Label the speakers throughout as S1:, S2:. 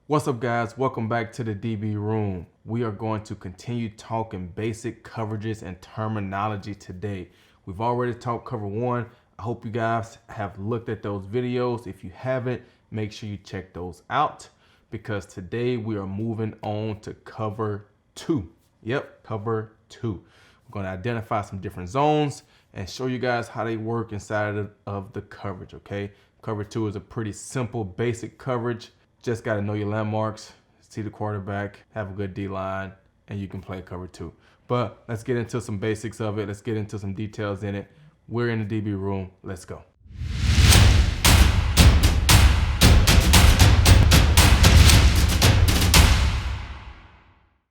S1: What's up, guys? Welcome back to the DB Room. We are going to continue talking basic coverages and terminology today. We've already talked cover one. I hope you guys have looked at those videos. If you haven't, make sure you check those out because today we are moving on to cover two. Yep, cover two. We're going to identify some different zones and show you guys how they work inside of the coverage, okay? Cover two is a pretty simple, basic coverage. Just got to know your landmarks, see the quarterback, have a good D-line, and you can play cover two. But let's get into some basics of it. Let's get into some details in it. We're in the DB room. Let's go.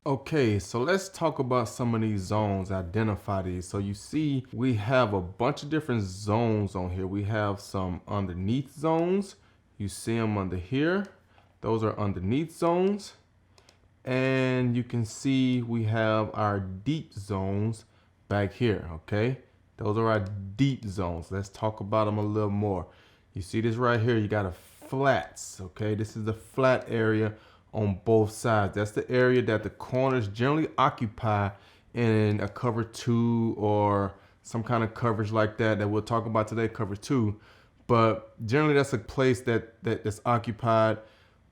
S1: Okay, so let's talk about some of these zones, identify these. So you see we have a bunch of different zones on here. We have some underneath zones. You see them under here. Those are underneath zones. And you can see we have our deep zones back here, okay? Those are our deep zones. Let's talk about them a little more. You see this right here, you got a flats, okay? This is the flat area on both sides. That's the area that the corners generally occupy in a cover two or some kind of coverage like that we'll talk about today, cover two. But generally that's a place that's occupied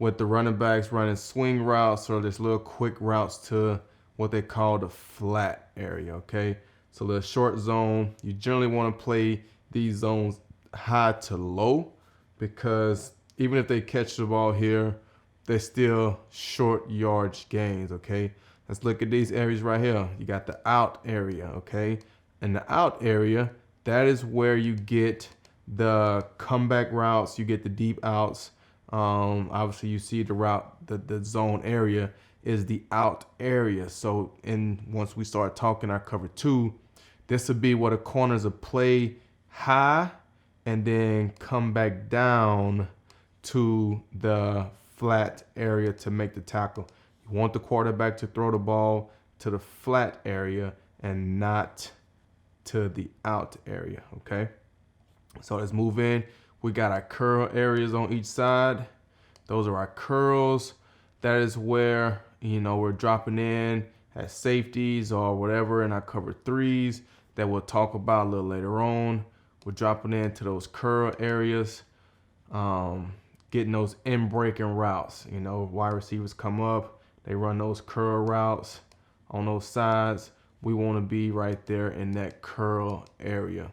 S1: with the running backs running swing routes or this little quick routes to what they call the flat area, okay? So the short zone, you generally want to play these zones high to low because even if they catch the ball here, they're still short yardage gains, okay? Let's look at these areas right here. You got the out area, okay? In the out area, that is where you get the comeback routes, you get the deep outs. Obviously you see the route, the zone area is the out area. So once we start talking our cover two, this would be where the corners will play high and then come back down to the flat area to make the tackle. You want the quarterback to throw the ball to the flat area and not to the out area, okay? So let's move in. We got our curl areas on each side. Those are our curls. That is where, we're dropping in at safeties or whatever in our cover threes that we'll talk about a little later on. We're dropping into those curl areas, getting those in-breaking routes. Wide receivers come up, they run those curl routes on those sides. We want to be right there in that curl area.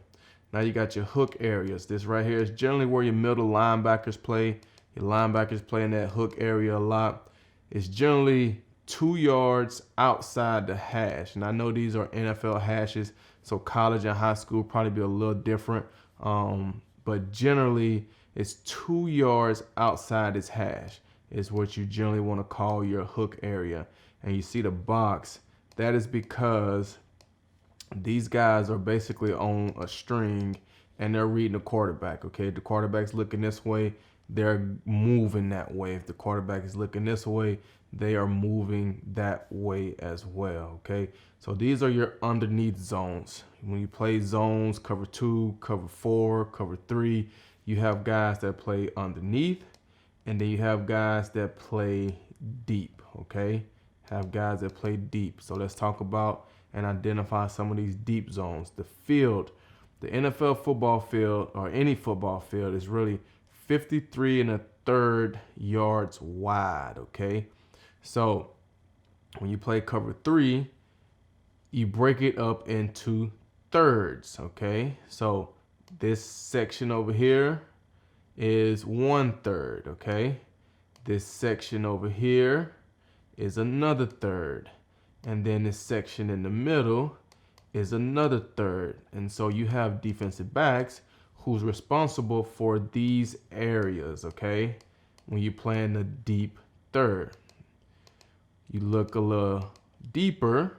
S1: Now you got your hook areas. This right here is generally where your middle linebackers play. Your linebackers play in that hook area a lot. It's generally 2 yards outside the hash. And I know these are NFL hashes, so college and high school probably be a little different. But generally, it's 2 yards outside this hash is what you generally want to call your hook area. And you see the box. That is because these guys are basically on a string and they're reading the quarterback, okay? The quarterback's looking this way, they're moving that way. If the quarterback is looking this way, they are moving that way as well, okay? So these are your underneath zones. When you play zones, cover two, cover four, cover three, you have guys that play underneath and then you have guys that play deep, okay? Have guys that play deep. So let's talk about and identify some of these deep zones. The field, the NFL football field or any football field is really 53 1/3 yards wide, okay? So when you play cover three, you break it up into thirds, okay? So this section over here is 1/3, okay? This section over here is another third. And then this section in the middle is another third. And so you have defensive backs who's responsible for these areas, okay? When you play in the deep third. You look a little deeper,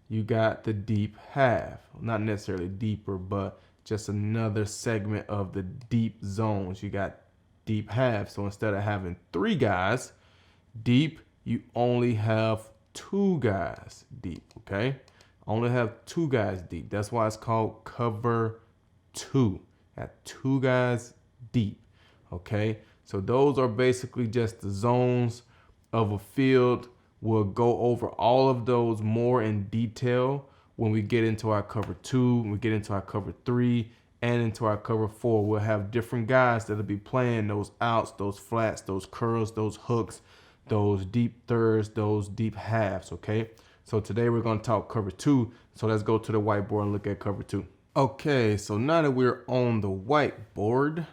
S1: you got the deep half. Not necessarily deeper, but just another segment of the deep zones. You got deep half. So instead of having 3 guys deep, you only have 2 guys deep, okay? Only have 2 guys deep. That's why it's called cover 2. Got 2 guys deep, okay? So those are basically just the zones of a field. We'll go over all of those more in detail when we get into our cover 2, when we get into our cover 3, and into our cover 4. We'll have different guys that'll be playing those outs, those flats, those curls, those hooks, those deep thirds, those deep halves, okay? So today we're going to talk cover 2. So let's go to the whiteboard and look at cover 2. Okay, so now that we're on the whiteboard,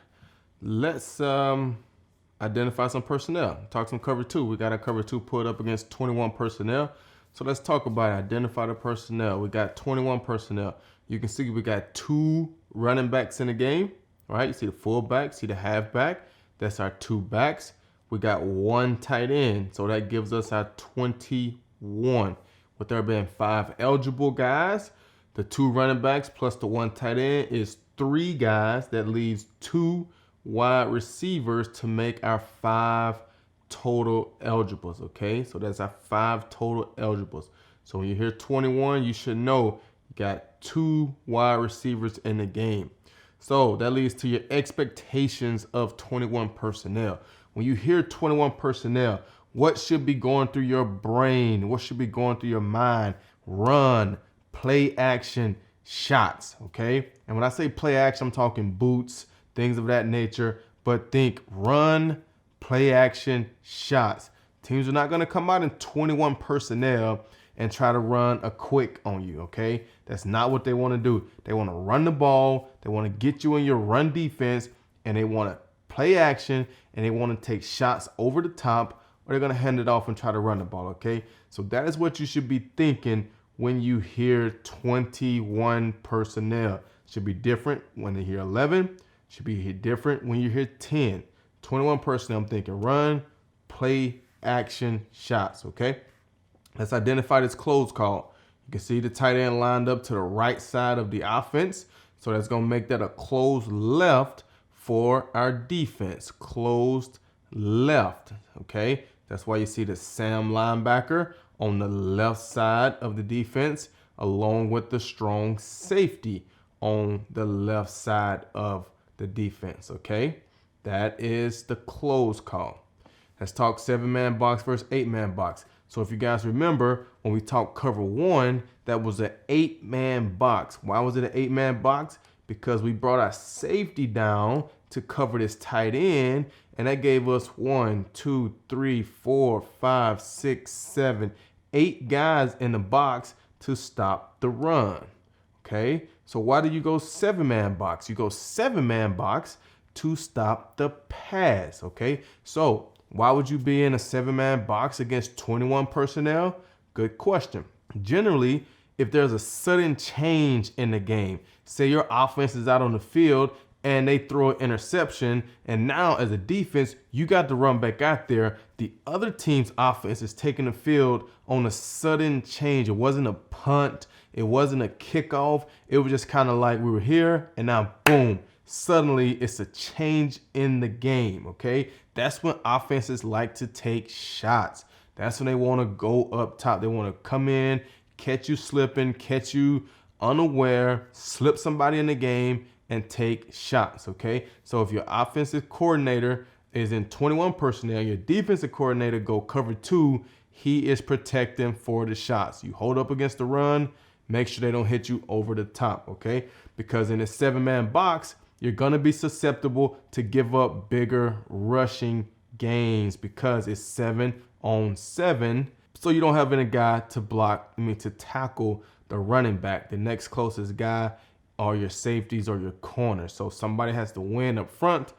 S1: let's identify some personnel. Talk some cover 2. We got our cover 2 put up against 21 personnel. So let's talk about it. Identify the personnel. We got 21 personnel. You can see we got 2 running backs in the game, right? You see the fullback, see the halfback. That's our 2 backs. We got 1 tight end. So that gives us our 21. With there being 5 eligible guys, the 2 running backs plus the 1 tight end is 3 guys. That leaves 2 wide receivers to make our 5 total eligibles, okay? So that's our 5 total eligibles. So when you hear 21, you should know you got 2 wide receivers in the game. So that leads to your expectations of 21 personnel. When you hear 21 personnel, what should be going through your brain? What should be going through your mind? Run, play action, shots, okay? And when I say play action, I'm talking boots, things of that nature. But think run, play action, shots. Teams are not going to come out in 21 personnel and try to run a quick on you, okay? That's not what they want to do. They want to run the ball. They want to get you in your run defense, and they want to play action, and they want to take shots over the top, or they're going to hand it off and try to run the ball, okay? So that is what you should be thinking when you hear 21 personnel. Should be different when you hear 11. Should be different when you hear 10. 21 personnel, I'm thinking run, play, action, shots, okay? Let's identify this close call. You can see the tight end lined up to the right side of the offense. So that's going to make that a closed left for our defense. Closed left, okay? That's why you see the Sam linebacker on the left side of the defense, along with the strong safety on the left side of the defense, okay? That is the close call. Let's talk 7-man box versus 8-man box. So if you guys remember, when we talked cover 1, that was an 8-man box. Why was it an 8-man box? Because we brought our safety down to cover this tight end, and that gave us 1, 2, 3, 4, 5, 6, 7, 8 guys in the box to stop the run. Okay, so why do you go 7-man box? You go 7-man box to stop the pass. Okay, so why would you be in a 7-man box against 21 personnel? Good question. Generally, if there's a sudden change in the game, say your offense is out on the field and they throw an interception, and now as a defense, you got to run back out there. The other team's offense is taking the field on a sudden change. It wasn't a punt. It wasn't a kickoff. It was just kind of like we were here, and now boom, suddenly it's a change in the game, okay? That's when offenses like to take shots. That's when they want to go up top. They want to come in, catch you slipping, catch you unaware, slip somebody in the game, and take shots, okay? So if your offensive coordinator is in 21 personnel, your defensive coordinator go cover 2, he is protecting for the shots. You hold up against the run, make sure they don't hit you over the top, okay? Because in a 7-man box, you're going to be susceptible to give up bigger rushing gains because it's 7-on-7. So you don't have any guy to tackle the running back. The next closest guy are your safeties or your corners. So somebody has to win up front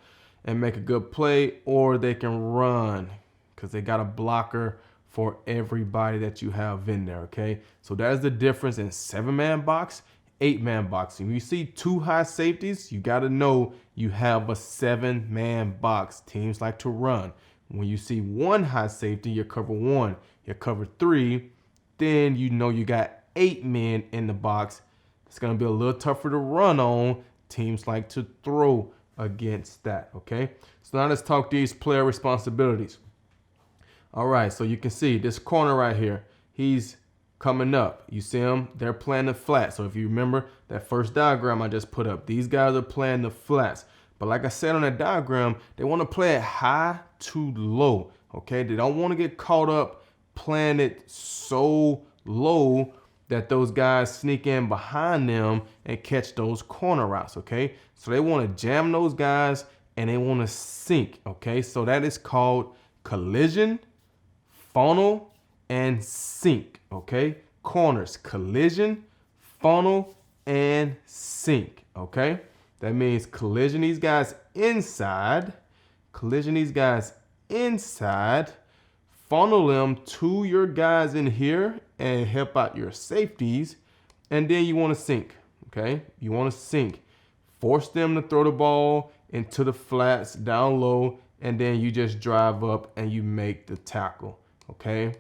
S1: and make a good play, or they can run because they got a blocker for everybody that you have in there, okay? So that is the difference in 7-man box, 8-man box. When you see 2 high safeties, you got to know you have a 7-man box. Teams like to run. When you see 1 high safety, you cover 1, you cover 3, then you know you got 8 men in the box. It's going to be a little tougher to run on. Teams like to throw against that, okay? So now let's talk these player responsibilities. All right, so you can see this corner right here. He's coming up. You see him? They're playing the flat. So if you remember that first diagram I just put up, these guys are playing the flats. But like I said on that diagram, they want to play it high to low, okay? They don't want to get caught up playing it so low that those guys sneak in behind them and catch those corner routes, okay? So they want to jam those guys and they want to sink, okay? So that is called collision, funnel, and sink, okay? Corners, collision, funnel, and sink, okay? That means collision these guys inside, funnel them to your guys in here and help out your safeties, and then you want to sink, okay? You want to sink. Force them to throw the ball into the flats down low, and then you just drive up and you make the tackle, okay?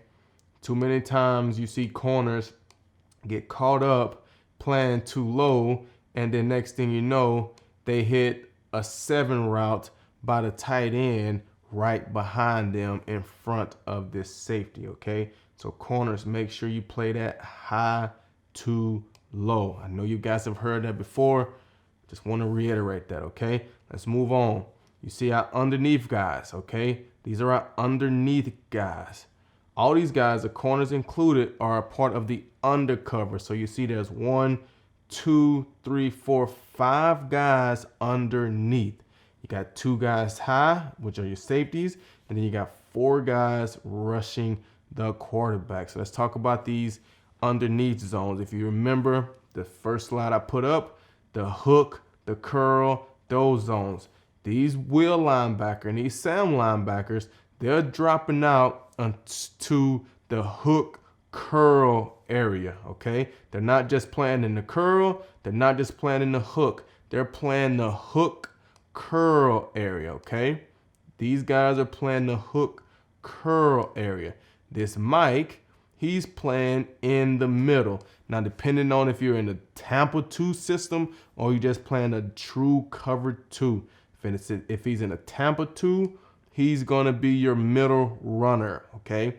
S1: Too many times you see corners get caught up playing too low, and then next thing you know, they hit a 7 route by the tight end right behind them in front of this safety, okay? So corners, make sure you play that high to low. I know you guys have heard that before. Just want to reiterate that, okay? Let's move on. You see our underneath guys, okay? These are our underneath guys. All these guys, the corners included, are a part of the undercover. So you see there's 1, 2, 3, 4, 5 guys underneath. You got 2 guys high, which are your safeties, and then you got 4 guys rushing the quarterback. So let's talk about these underneath zones. If you remember the first slide I put up, the hook, the curl, those zones. These will linebacker and these Sam linebackers, they're dropping out to the hook curl area, okay? They're not just playing in the curl. They're not just playing in the hook. They're playing the hook curl area, okay? These guys are playing the hook curl area. This Mike, he's playing in the middle. Now, depending on if you're in the Tampa 2 system or you're just playing a true cover 2. If he's in a Tampa 2, he's going to be your middle runner, okay?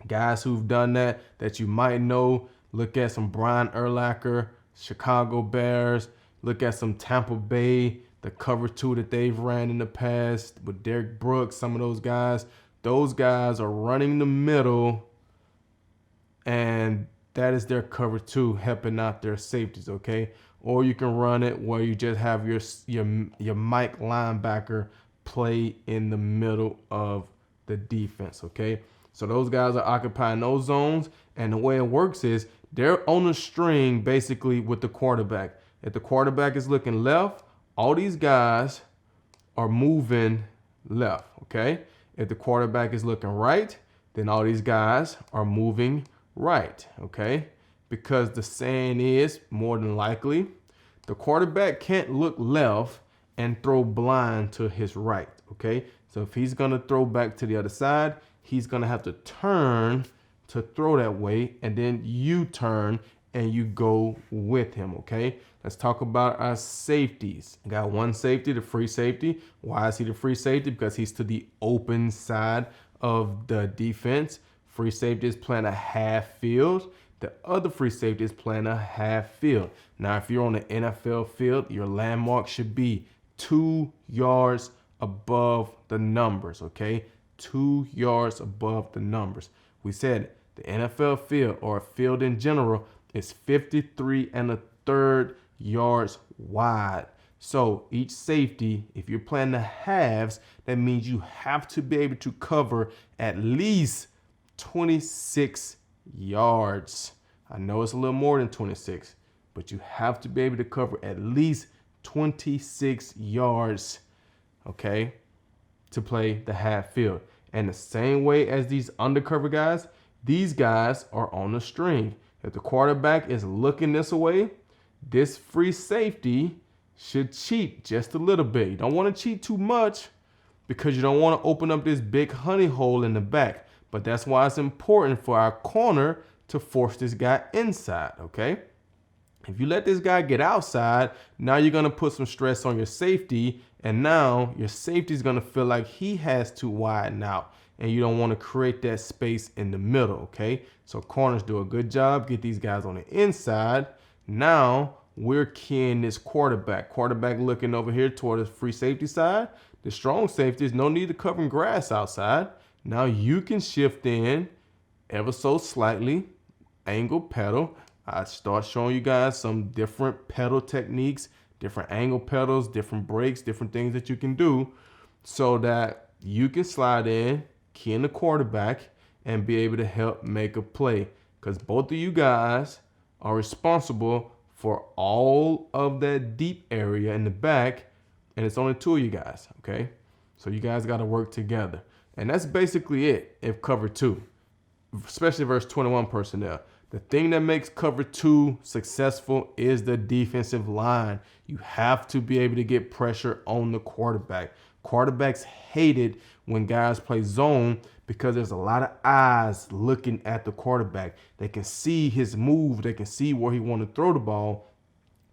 S1: Guys who've done that you might know, look at some Brian Urlacher, Chicago Bears. Look at some Tampa Bay, the cover 2 that they've ran in the past with Derek Brooks, some of those guys. Those guys are running the middle, and that is their cover 2, helping out their safeties, okay? Or you can run it where you just have your Mike linebacker play in the middle of the defense, okay? So those guys are occupying those zones, and the way it works is they're on a string basically with the quarterback. If the quarterback is looking left, all these guys are moving left, okay? If the quarterback is looking right, then all these guys are moving right, okay? Because the saying is, more than likely, the quarterback can't look left and throw blind to his right, okay? So if he's going to throw back to the other side, he's going to have to turn to throw that way, and then you turn and you go with him, okay? Let's talk about our safeties. We got one safety, the free safety. Why is he the free safety? Because he's to the open side of the defense. Free safety is playing a half field. The other free safety is playing a half field. Now, if you're on the NFL field, your landmark should be 2 yards above the numbers, okay? 2 yards above the numbers. We said the NFL field, or a field in general, is 53 1/3 yards wide. So each safety, if you're playing the halves, that means you have to be able to cover at least 26 yards. I know it's a little more than 26, but you have to be able to cover at least 26 yards, okay, to play the half field. And the same way as these undercover guys, these guys are on the string. If the quarterback is looking this way, this free safety should cheat just a little bit. You don't want to cheat too much because you don't want to open up this big honey hole in the back. But that's why it's important for our corner to force this guy inside, okay? If you let this guy get outside, now you're going to put some stress on your safety, and now your safety is going to feel like he has to widen out, and you don't want to create that space in the middle, okay? So corners do a good job, get these guys on the inside. Now we're keying this quarterback looking over here toward the free safety side. The strong safety is no need to cover grass outside. Now you can shift in ever so slightly, angle pedal. I start showing you guys some different pedal techniques, different angle pedals, different brakes, different things that you can do so that you can slide in, key in the quarterback, and be able to help make a play. Because both of you guys are responsible for all of that deep area in the back, and it's only two of you guys, okay? So you guys got to work together. And that's basically it if cover two, especially versus 21 personnel. The thing that makes cover two successful is the defensive line. You have to be able to get pressure on the quarterback. Quarterbacks hate it when guys play zone because there's a lot of eyes looking at the quarterback. They can see his move. They can see where he want to throw the ball.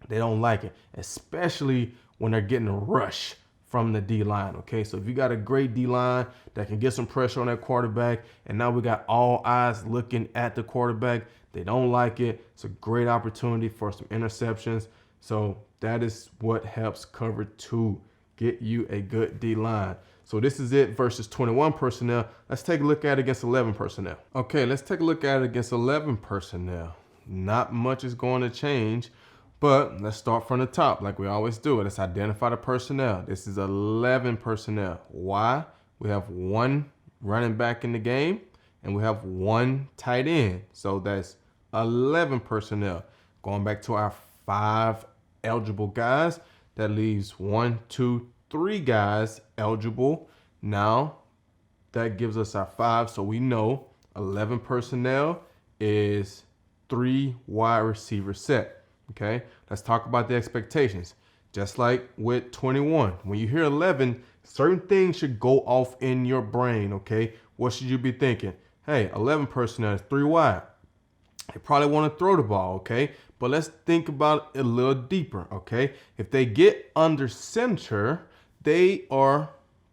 S1: They don't like it, especially when they're getting a rush from the D-line, okay? So if you got a great D-line that can get some pressure on that quarterback, and now we got all eyes looking at the quarterback, they don't like it. It's a great opportunity for some interceptions. So that is what helps cover two, get you a good D-line. So this is it versus 21 personnel. Let's take a look at it against 11 personnel. Okay, let's take a look at it against 11 personnel. Not much is going to change. But let's start from the top like we always do. Let's identify the personnel. This is 11 personnel. Why? We have one running back in the game and we have one tight end. So that's 11 personnel. Going back to our 5 eligible guys, that leaves 1, 2, 3 guys eligible. Now that gives us our 5. So we know 11 personnel is 3 wide receiver set. Okay, let's talk about the expectations. Just like with 21, when you hear 11, certain things should go off in your brain. Okay, what should you be thinking? Hey, 11 personnel is 3 wide. They probably want to throw the ball. Okay, but let's think about it a little deeper. Okay, if they get under center, they are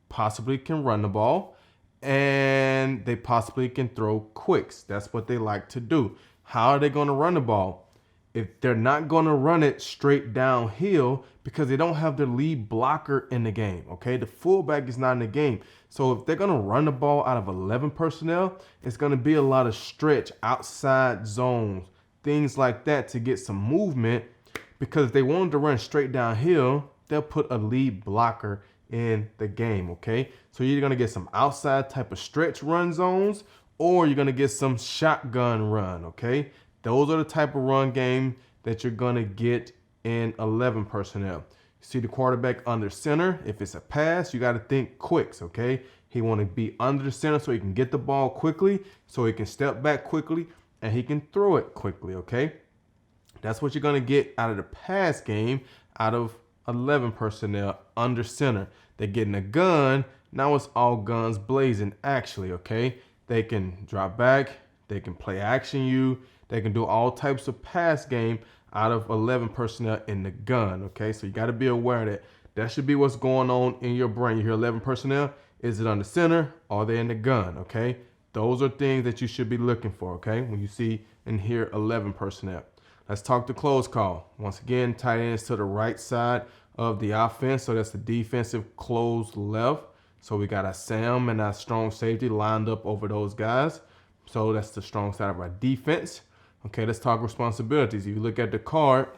S1: possibly can run the ball and they possibly can throw quicks. That's what they like to do. How are they going to run the ball? If they're not going to run it straight downhill because they don't have their lead blocker in the game, okay? The fullback is not in the game. So if they're going to run the ball out of 11 personnel, it's going to be a lot of stretch, outside zones, things like that to get some movement, because if they wanted to run straight downhill, they'll put a lead blocker in the game, okay? So you're going to get some outside type of stretch run zones, or you're going to get some shotgun run, okay? Those are the type of run game that you're going to get in 11 personnel. You see the quarterback under center. If it's a pass, you got to think quicks, okay? He want to be under the center so he can get the ball quickly, so he can step back quickly, and he can throw it quickly, okay? That's what you're going to get out of the pass game out of 11 personnel under center. They're getting a gun. Now it's all guns blazing, actually, okay? They can drop back. They can play action you. They can do all types of pass game out of 11 personnel in the gun, okay? So you got to be aware that that should be what's going on in your brain. You hear 11 personnel, is it on the center or are they in the gun, okay? Those are things that you should be looking for, okay, when you see and hear 11 personnel. Let's talk the close call. Once again, tight ends to the right side of the offense, so that's the defensive close left. So we got our Sam and our strong safety lined up over those guys. So that's the strong side of our defense. Okay, let's talk responsibilities. If you look at the card,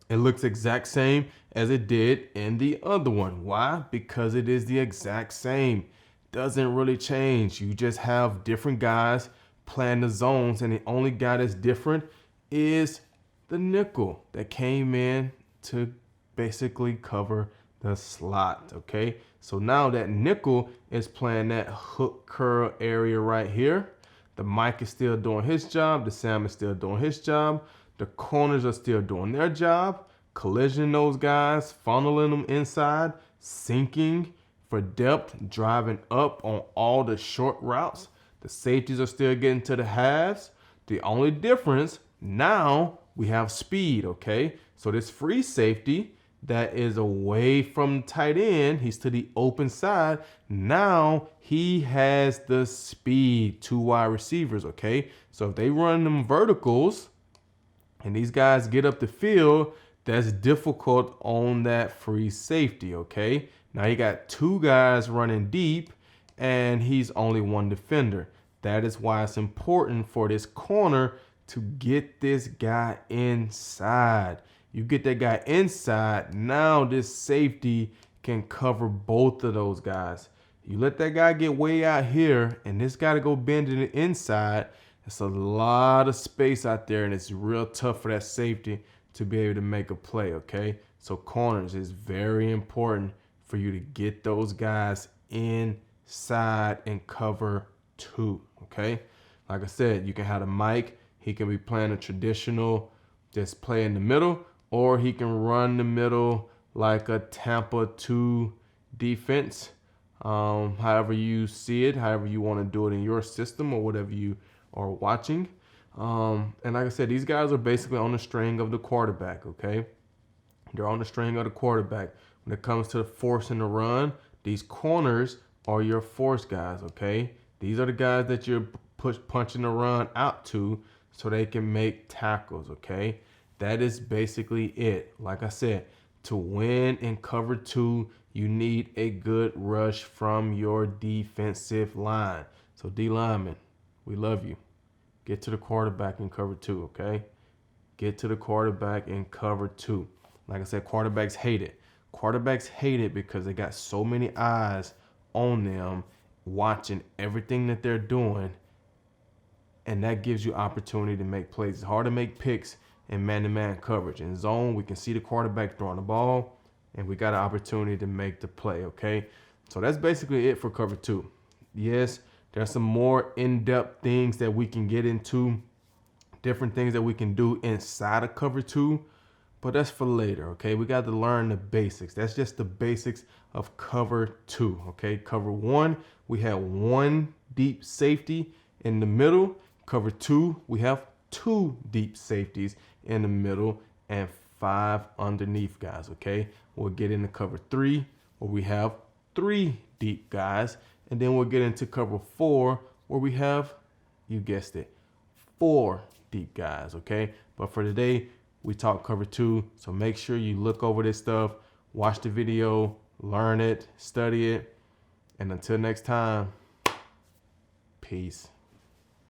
S1: it looks exact same as it did in the other one. Why? Because it is the exact same. Doesn't really change. You just have different guys playing the zones, and the only guy that's different is the nickel that came in to basically cover the slot, okay? So now that nickel is playing that hook curl area right here. The Mike is still doing his job. The Sam is still doing his job. The corners are still doing their job. Collision those guys, funneling them inside, sinking for depth, driving up on all the short routes. The safeties are still getting to the halves. The only difference, now we have speed, okay? So this free safety that is away from tight end, he's to the open side. Now he has the speed, 2 wide receivers, okay? So if they run them verticals and these guys get up the field, that's difficult on that free safety, okay? Now you got 2 guys running deep and he's only one defender. That is why it's important for this corner to get this guy inside. You get that guy inside, now this safety can cover both of those guys. You let that guy get way out here, and this guy to go bending it inside. It's a lot of space out there, and it's real tough for that safety to be able to make a play, okay? So corners is very important for you to get those guys inside and cover two, okay? Like I said, you can have a Mike. He can be playing a traditional, just play in the middle, or he can run the middle like a Tampa 2 defense. However you see it, however you want to do it in your system or whatever you are watching. And like I said, these guys are basically on the string of the quarterback, okay? They're on the string of the quarterback. When it comes to forcing the run, these corners are your force guys, okay? These are the guys that you're punching the run out to so they can make tackles, okay? That is basically it. Like I said, to win in cover two, you need a good rush from your defensive line. So D lineman, we love you. Get to the quarterback in cover two, okay? Get to the quarterback in cover two. Like I said, quarterbacks hate it. Quarterbacks hate it because they got so many eyes on them watching everything that they're doing, and that gives you opportunity to make plays. It's hard to make picks in man-to-man coverage. In zone, we can see the quarterback throwing the ball, and we got an opportunity to make the play, okay? So that's basically it for cover two. Yes, there's some more in-depth things that we can get into, different things that we can do inside of cover two, but that's for later, okay? We got to learn the basics. That's just the basics of cover two, okay? Cover one, we have one deep safety in the middle. Cover two, we have two deep safeties in the middle and 5 underneath guys, okay? We'll get into cover three, where we have 3 deep guys, and then we'll get into cover 4, where we have, you guessed it, 4 deep guys, okay? But for today, we talk cover 2, so make sure you look over this stuff, watch the video, learn it, study it, and until next time, peace.